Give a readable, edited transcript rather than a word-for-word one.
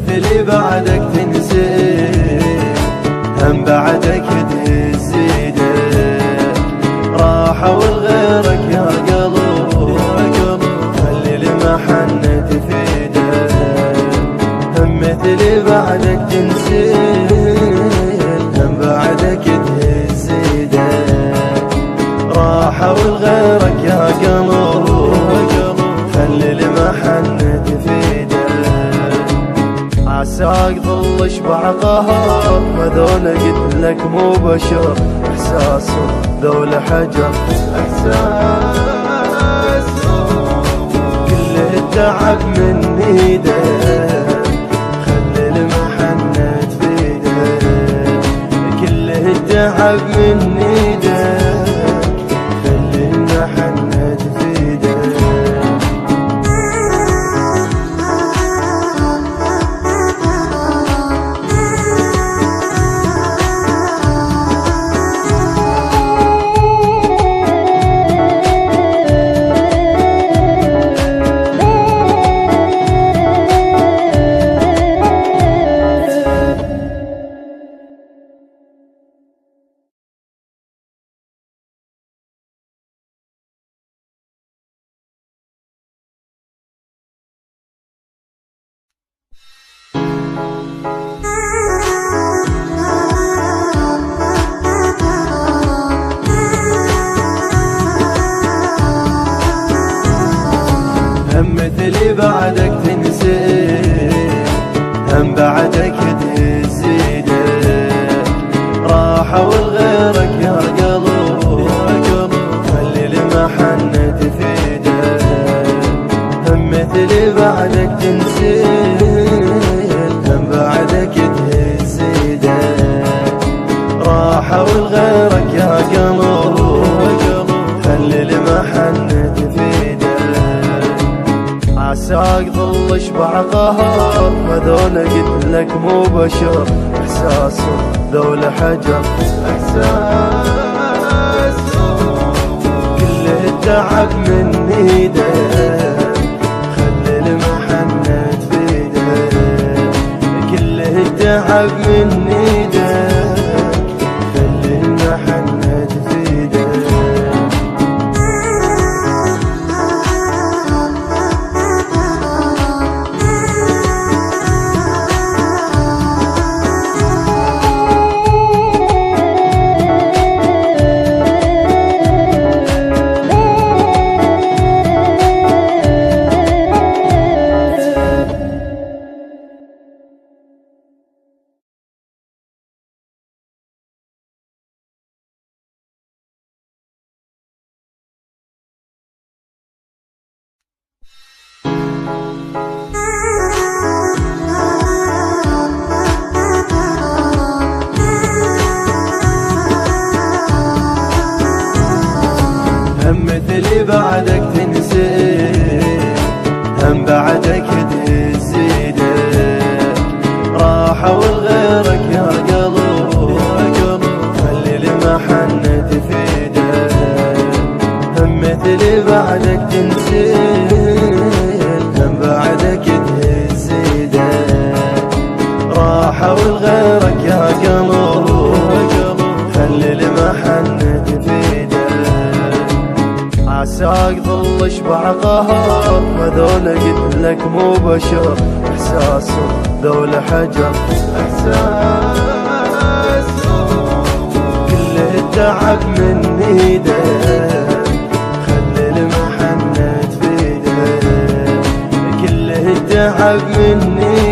مثلي بعدك تنسين، هم بعدك تزيده راحة والغيرك يا قلب، خلي المحنة تفيده. هم مثلي بعدك تنسين، هم بعدك تزيده راحة والغيرك يا قلب، خلي المحنة تفيده. عساك ظل اشبع قهر، وذول قلت لك مو بشر، احساسهم ذول حجر، احساسهم كله التعب من ايده، خلي المحنة تفيده. كله التعب من ايده، خلي المحنة تفيده. هم مثلي بعدك تنسين، هم بعدك تزيده راحة والغيرك يا قلب، خلي المحنة تفيده. هم مثلي بعدك تنسين، هم بعدك تزيده راحة والغيرك يا قلب، خلي المحنة تفيده. عساك ظل اشبع قهر، وذول قلت لك مو بشر، احساسهم ذول حجر، احساسهم كله التعب من ايده، خلي المحنة تفيده. كله التعب من ايده، خلي المحنة تفيده. هم مثلي بعدك تنسين، هم بعدك تزيده راحة والغيرك يا قلب، خلي المحنة تفيده. هم مثلي بعدك تنسين، هم بعدك تزيده راحة والغيرك يا قلب، خلي المحنة تفيده. عساك ظل اشبع قهر، وذول قلت لك مو بشر، احساسهم ذول حجر، احساسهم كله التعب من ايده، خلي المحنة تفيده. كله التعب من ايده.